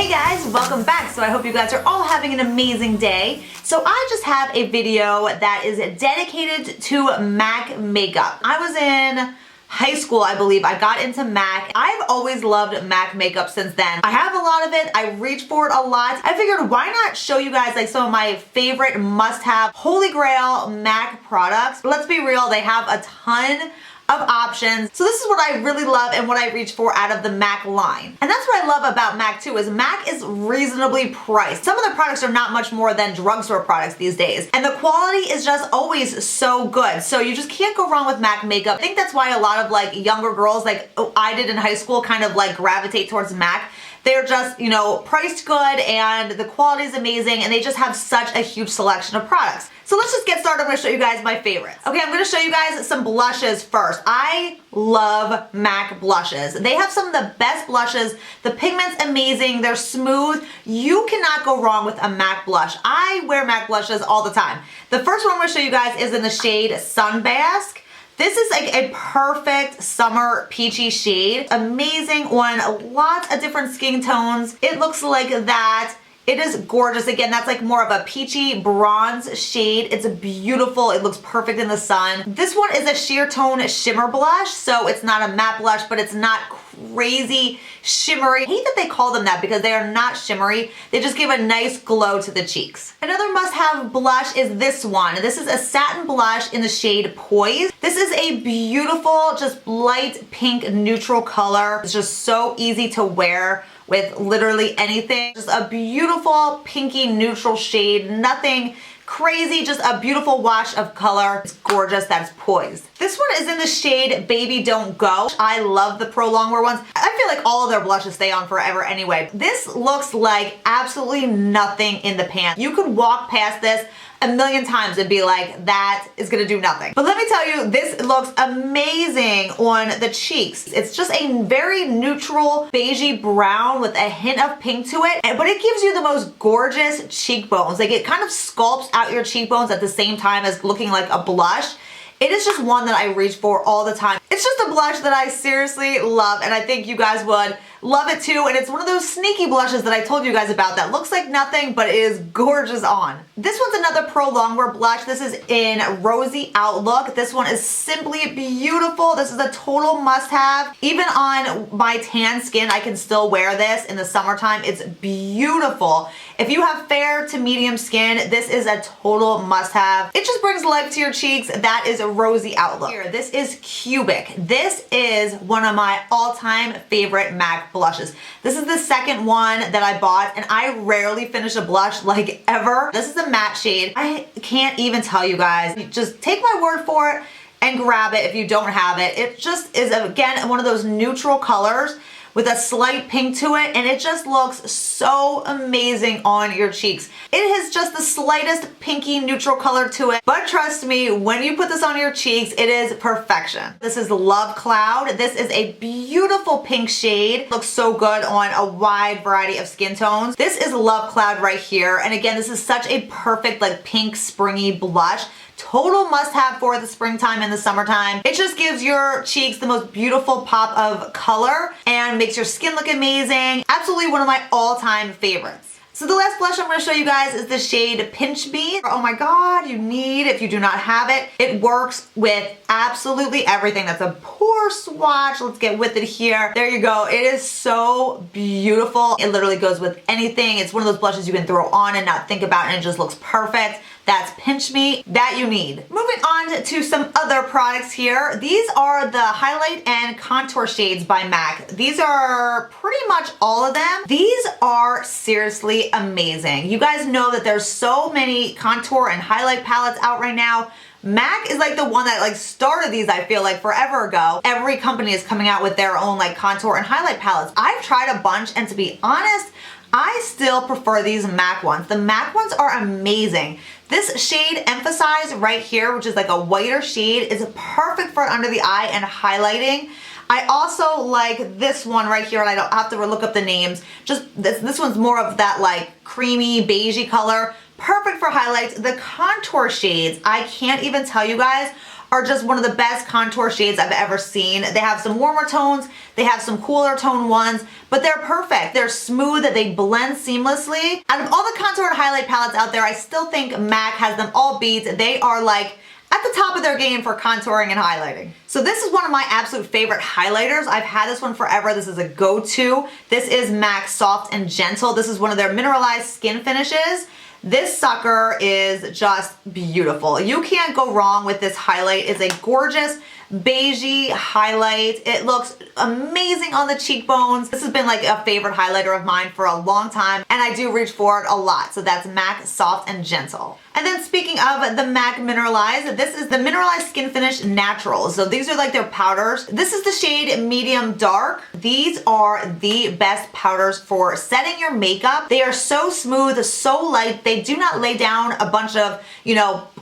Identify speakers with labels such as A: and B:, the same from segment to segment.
A: Hey guys, welcome back. So I hope you guys are all having an amazing day. So I just have a video that is dedicated to MAC makeup. I was in high school, I believe. I got into MAC. I've always loved MAC makeup since then. I have a lot of it. I reach for it a lot. I figured why not show you guys like some of my favorite must-have Holy Grail MAC products. But let's be real, they have a ton of options. So this is what I really love and what I reach for out of the MAC line. And that's what I love about MAC too, is MAC is reasonably priced. Some of their products are not much more than drugstore products these days. And the quality is just always so good. So you just can't go wrong with MAC makeup. I think that's why a lot of like younger girls, like I did in high school, kind of like gravitate towards MAC. They're just, you know, priced good and the quality is amazing and they just have such a huge selection of products. So let's just get started. I'm going to show you guys my favorites. Okay, I'm going to show you guys some blushes first. I love MAC blushes. They have some of the best blushes. The pigment's amazing. They're smooth. You cannot go wrong with a MAC blush. I wear MAC blushes all the time. The first one I'm going to show you guys is in the shade Sunbask. This is like a perfect summer peachy shade. Amazing on lots of different skin tones. It looks like that. It is gorgeous. Again, that's like more of a peachy bronze shade. It's beautiful. It looks perfect in the sun. This one is a sheer tone shimmer blush. So it's not a matte blush, but it's not crazy shimmery. I hate that they call them that because they are not shimmery. They just give a nice glow to the cheeks. Another must-have blush is this one. This is a satin blush in the shade Poised. This is a beautiful, just light pink neutral color. It's just so easy to wear with literally anything. Just a beautiful pinky neutral shade. Nothing crazy, just a beautiful wash of color. It's gorgeous. That's Poised. This one is in the shade Baby Don't Go. I love the Pro Longwear ones. I feel like all of their blushes stay on forever anyway. This looks like absolutely nothing in the pan. You could walk past this a million times and be like, that is gonna do nothing. But let me tell you, this looks amazing on the cheeks. It's just a very neutral beigey brown with a hint of pink to it, but it gives you the most gorgeous cheekbones. Like it kind of sculpts out your cheekbones at the same time as looking like a blush. It is just one that I reach for all the time. It's just a blush that I seriously love and I think you guys would love it too, and it's one of those sneaky blushes that I told you guys about that looks like nothing but it is gorgeous on. This one's another Pro Longwear blush. This is in Rosy Outlook. This one is simply beautiful. This is a total must-have. Even on my tan skin, I can still wear this in the summertime. It's beautiful. If you have fair to medium skin, this is a total must-have. It just brings life to your cheeks. That is a Rosy Outlook. Here, this is Cubic. This is one of my all-time favorite MAC blushes. This is the second one that I bought and I rarely finish a blush like ever. This is a matte shade. I can't even tell you guys. Just take my word for it and grab it if you don't have it. It just is, again, one of those neutral colors with a slight pink to it, and it just looks so amazing on your cheeks. It has just the slightest pinky neutral color to it, but trust me, when you put this on your cheeks, it is perfection. This is Love Cloud. This is a beautiful pink shade. Looks so good on a wide variety of skin tones. This is Love Cloud right here, and again, this is such a perfect like pink springy blush. Total must-have for the springtime and the summertime. It just gives your cheeks the most beautiful pop of color and makes your skin look amazing. Absolutely one of my all-time favorites. So the last blush I'm going to show you guys is the shade Pinch Me. Oh my god, you need, if you do not have it, it works with absolutely everything. That's a pore swatch. Let's get with it here. There you go. It is so beautiful. It literally goes with anything. It's one of those blushes you can throw on and not think about and it just looks perfect. That's Pinch Me, that you need. Moving on to some other products here. These are the highlight and contour shades by MAC. These are pretty much all of them. These are seriously amazing. You guys know that there's so many contour and highlight palettes out right now. MAC is like the one that like started these, I feel like forever ago. Every company is coming out with their own like contour and highlight palettes. I've tried a bunch and to be honest, I still prefer these MAC ones. The MAC ones are amazing. This shade Emphasize right here, which is like a whiter shade, is perfect for under the eye and highlighting. I also like this one right here, and I don't have to look up the names. Just this one's more of that like creamy beigey color. Perfect for highlights. The contour shades, I can't even tell you guys, are just one of the best contour shades I've ever seen. They have some warmer tones, they have some cooler tone ones, but they're perfect. They're smooth, they blend seamlessly. Out of all the contour and highlight palettes out there, I still think MAC has them all beat. They are like at the top of their game for contouring and highlighting. So this is one of my absolute favorite highlighters. I've had this one forever. This is a go-to. This is MAC Soft and Gentle. This is one of their mineralized skin finishes. This sucker is just beautiful. You can't go wrong with this highlight. It's a gorgeous beigey highlight. It looks amazing on the cheekbones. This has been like a favorite highlighter of mine for a long time, and I do reach for it a lot. So that's MAC Soft and Gentle. And then speaking of the MAC Mineralize, this is the Mineralized Skin Finish Naturals. So these are like their powders. This is the shade Medium Dark. These are the best powders for setting your makeup. They are so smooth, so light. They do not lay down a bunch of,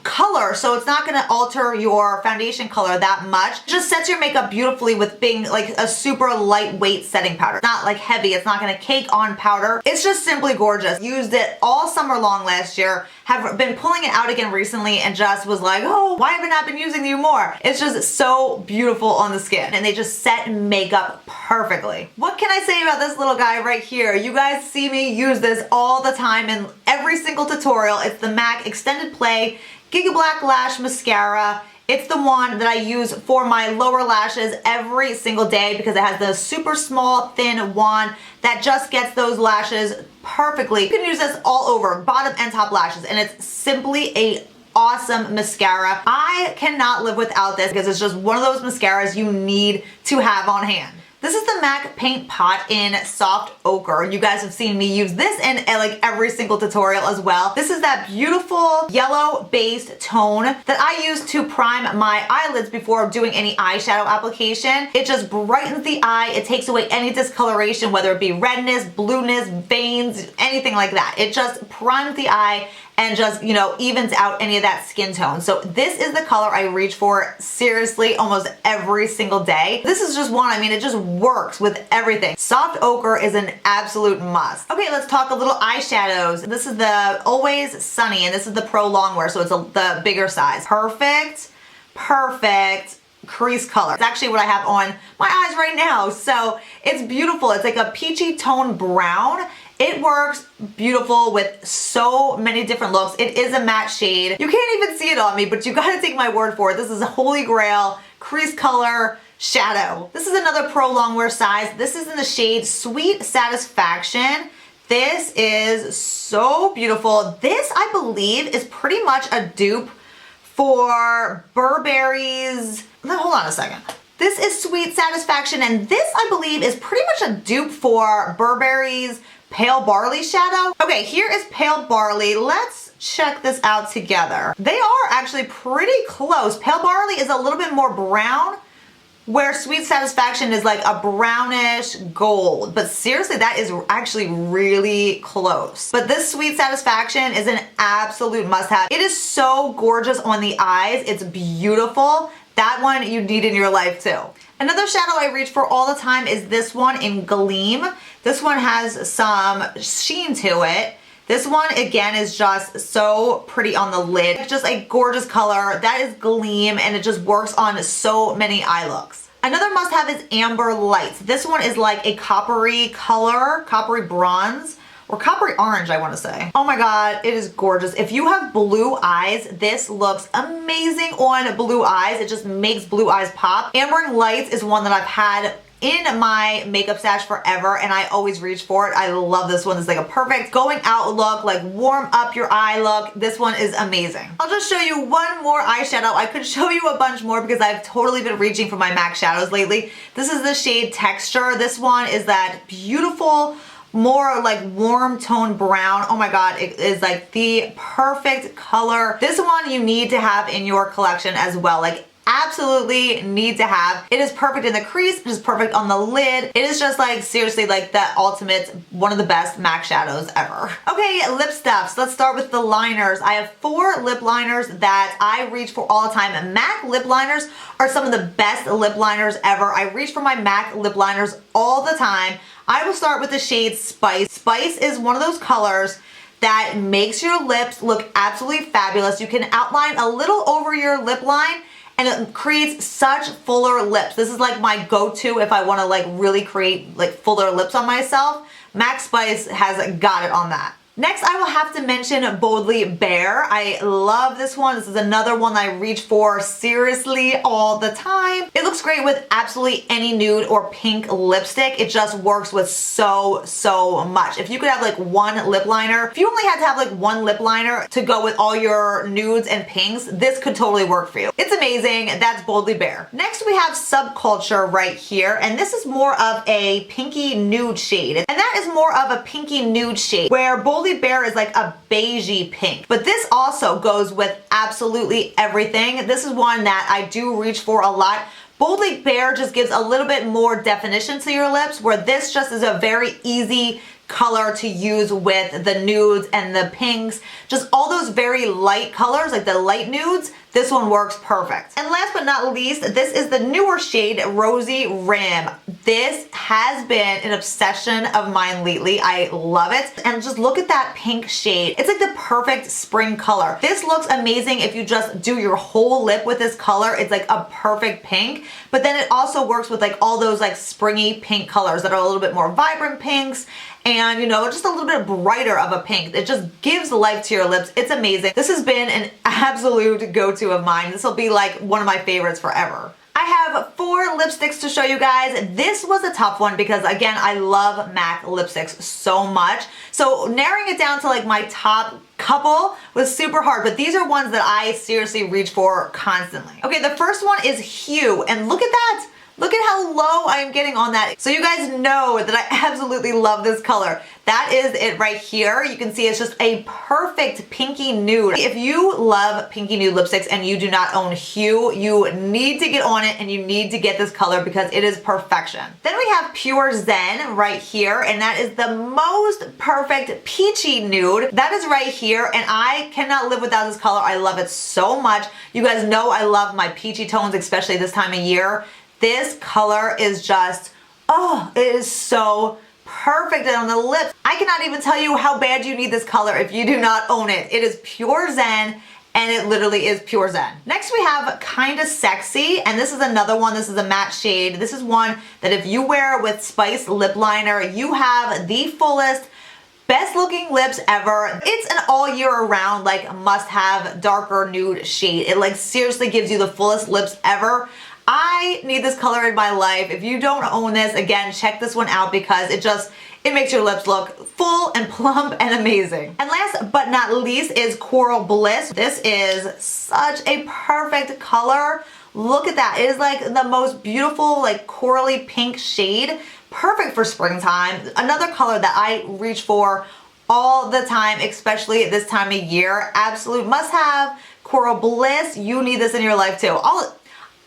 A: color, so it's not gonna alter your foundation color that much. It just sets your makeup beautifully with being like a super lightweight setting powder. It's not like heavy, it's not gonna cake on powder. It's just simply gorgeous. Used it all summer long last year, have been pulling it out again recently and just was like, oh, why have I not been using you more? It's just so beautiful on the skin and they just set makeup perfectly. What can I say about this little guy right here? You guys see me use this all the time in every single tutorial. It's the MAC Extended Play Gigablack Lash Mascara. It's the one that I use for my lower lashes every single day because it has the super small, thin wand that just gets those lashes perfectly. You can use this all over, bottom and top lashes, and it's simply a awesome mascara. I cannot live without this because it's just one of those mascaras you need to have on hand. This is the MAC Paint Pot in Soft Ochre. You guys have seen me use this in like every single tutorial as well. This is that beautiful yellow-based tone that I use to prime my eyelids before doing any eyeshadow application. It just brightens the eye. It takes away any discoloration, whether it be redness, blueness, veins, anything like that. It just primes the eye and just, evens out any of that skin tone. So this is the color I reach for seriously almost every single day. This is just one, it just works with everything. Soft Ochre is an absolute must. Okay, let's talk a little eyeshadows. This is the Always Sunny, and this is the Pro Longwear, so it's the bigger size. Perfect crease color. It's actually what I have on my eyes right now. So it's beautiful. It's like a peachy tone brown. It works beautiful with so many different looks. It is a matte shade. You can't even see it on me, but you gotta take my word for it. This is a Holy Grail crease color shadow. This is another Pro Longwear size. This is in the shade Sweet Satisfaction. This is so beautiful. This, I believe, is pretty much a dupe for Burberry's, hold on a second. This is Sweet Satisfaction, and this, I believe, is pretty much a dupe for Burberry's Pale Barley shadow. Okay, here is Pale Barley. Let's check this out together. They are actually pretty close. Pale Barley is a little bit more brown, where Sweet Satisfaction is like a brownish gold. But seriously, that is actually really close. But this Sweet Satisfaction is an absolute must-have. It is so gorgeous on the eyes. It's beautiful. That one you need in your life too. Another shadow I reach for all the time is this one in Gleam. This one has some sheen to it. This one, again, is just so pretty on the lid. It's just a gorgeous color. That is Gleam, and it just works on so many eye looks. Another must-have is Amber Lights. This one is like a coppery color, coppery bronze, or coppery orange, I want to say. Oh my god, it is gorgeous. If you have blue eyes, this looks amazing on blue eyes. It just makes blue eyes pop. Amber Lights is one that I've had in my makeup stash forever, and I always reach for it. I love this one. It's like a perfect going out look, like warm up your eye look. This one is amazing. I'll just show you one more eyeshadow. I could show you a bunch more because I've totally been reaching for my MAC shadows lately. This is the shade Texture. This one is that beautiful, more like warm tone brown. Oh my god, it is like the perfect color. This one you need to have in your collection as well. Like, absolutely need to have. It is perfect in the crease. It is perfect on the lid. It is just like, seriously, like the ultimate, one of the best MAC shadows ever. Okay, lip stuffs. Let's start with the liners. I have 4 lip liners that I reach for all the time. MAC lip liners are some of the best lip liners ever. I reach for my MAC lip liners all the time. I will start with the shade Spice. Spice is one of those colors that makes your lips look absolutely fabulous. You can outline a little over your lip line, and it creates such fuller lips. This is like my go-to if I want to like really create like fuller lips on myself. MAC Spice has got it on that. Next, I will have to mention Boldly Bare. I love this one. This is another one I reach for seriously all the time. It looks great with absolutely any nude or pink lipstick. It just works with so much. If you could have like one lip liner, if you only had to have like one lip liner to go with all your nudes and pinks, this could totally work for you. It's amazing. That's Boldly Bare. Next, we have Subculture right here, and this is more of a pinky nude shade. And that is more of a pinky nude shade, where Boldly Bare is like a beigey pink, but this also goes with absolutely everything. This is one that I do reach for a lot. Boldly Bare just gives a little bit more definition to your lips, where this just is a very easy color to use with the nudes and the pinks, just all those very light colors, like the light nudes. This one works perfect. And last but not least, this is the newer shade Rosy Rim. This has been an obsession of mine lately. I love it. And just look at that pink shade. It's like the perfect spring color. This looks amazing if you just do your whole lip with this color. It's like a perfect pink, but then it also works with like all those like springy pink colors that are a little bit more vibrant pinks, and you know, just a little bit brighter of a pink. It just gives life to your lips. It's amazing. This has been an absolute go-to of mine. This will be like one of my favorites forever. I have 4 lipsticks to show you guys. This was a tough one because again, I love MAC lipsticks so much. So narrowing it down to like my top couple was super hard, but these are ones that I seriously reach for constantly. Okay, the first one is Hue, and look at that. Look at how low I am getting on that. So you guys know that I absolutely love this color. That is it right here. You can see it's just a perfect pinky nude. If you love pinky nude lipsticks and you do not own Hue, you need to get on it and you need to get this color because it is perfection. Then we have Pure Zen right here, and that is the most perfect peachy nude. That is right here, and I cannot live without this color. I love it so much. You guys know I love my peachy tones, especially this time of year. This color is just, oh, it is so perfect on the lips. I cannot even tell you how bad you need this color if you do not own it. It is Pure Zen, and it literally is Pure Zen. Next we have Kinda Sexy, and this is another one. This is a matte shade. This is one that if you wear with Spice lip liner, you have the fullest, best looking lips ever. It's an all year around like must have darker nude shade. It like seriously gives you the fullest lips ever. I need this color in my life. If you don't own this, again, check this one out because it makes your lips look full and plump and amazing. And last but not least is Coral Bliss. This is such a perfect color. Look at that. It is like the most beautiful like corally pink shade. Perfect for springtime. Another color that I reach for all the time, especially at this time of year. Absolute must have. Coral Bliss. You need this in your life too.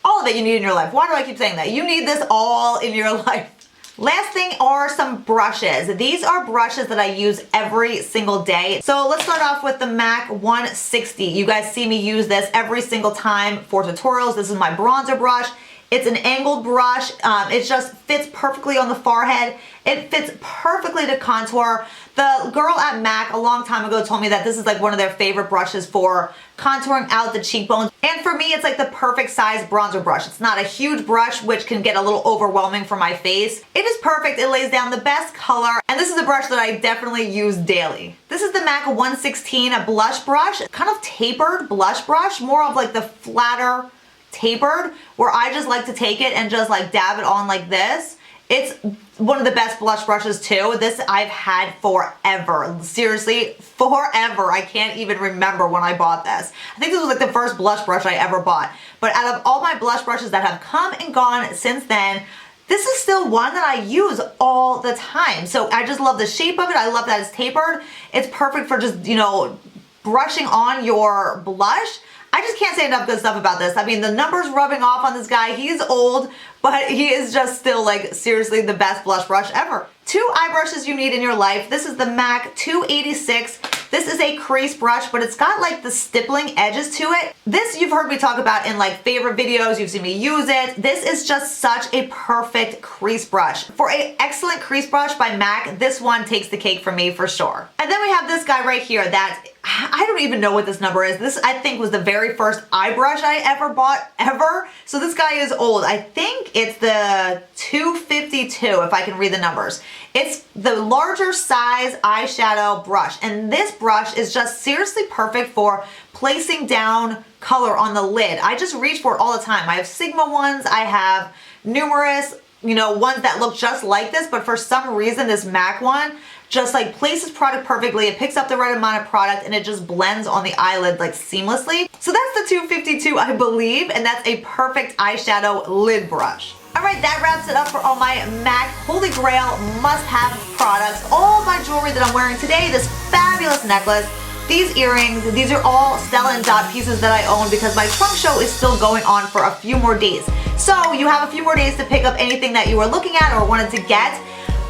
A: All of it you need in your life. Why do I keep saying that? You need this all in your life. Last thing are some brushes. These are brushes that I use every single day. So let's start off with the MAC 160. You guys see me use this every single time for tutorials. This is my bronzer brush. It's an angled brush. It just fits perfectly on the forehead. It fits perfectly to contour. The girl at MAC a long time ago told me that this is like one of their favorite brushes for contouring out the cheekbones. And for me, it's like the perfect size bronzer brush. It's not a huge brush, which can get a little overwhelming for my face. It is perfect. It lays down the best color. And this is a brush that I definitely use daily. This is the MAC 116 blush brush, kind of tapered blush brush, more of like the flatter tapered, where I just like to take it and just like dab it on like this. It's one of the best blush brushes too. This I've had forever. Seriously, forever. I can't even remember when I bought this. I think this was like the first blush brush I ever bought. But out of all my blush brushes that have come and gone since then, this is still one that I use all the time. So I just love the shape of it. I love that it's tapered. It's perfect for just, you know, brushing on your blush. I just can't say enough good stuff about this. I mean, the numbers rubbing off on this guy. He's old, but he is just still like seriously the best blush brush ever. 2 eye brushes you need in your life. This is the MAC 286. This is a crease brush, but it's got like the stippling edges to it. This you've heard me talk about in like favorite videos. You've seen me use it. This is just such a perfect crease brush. For an excellent crease brush by MAC, this one takes the cake for me for sure. And then we have this guy right here that I don't even know what this number is. This, I think, was the very first eye brush I ever bought, ever. So this guy is old. I think it's the 252, if I can read the numbers. It's the larger size eyeshadow brush. And this brush is just seriously perfect for placing down color on the lid. I just reach for it all the time. I have Sigma ones. I have numerous, you know, ones that look just like this, but for some reason this MAC one just like places product perfectly. It picks up the right amount of product and it just blends on the eyelid like seamlessly. So that's the 252, I believe, and that's a perfect eyeshadow lid brush. All right, that wraps it up for all my MAC Holy Grail must-have products. All my jewelry that I'm wearing today, this fabulous necklace, these earrings, these are all Stella and Dot pieces that I own because my trunk show is still going on for a few more days. So you have a few more days to pick up anything that you were looking at or wanted to get.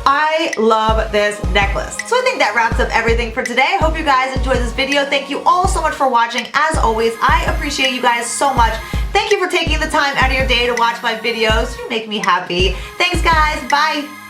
A: I love this necklace. So I think that wraps up everything for today. I hope you guys enjoyed this video. Thank you all so much for watching. As always, I appreciate you guys so much. Thank you for taking the time out of your day to watch my videos. You make me happy. Thanks guys, bye.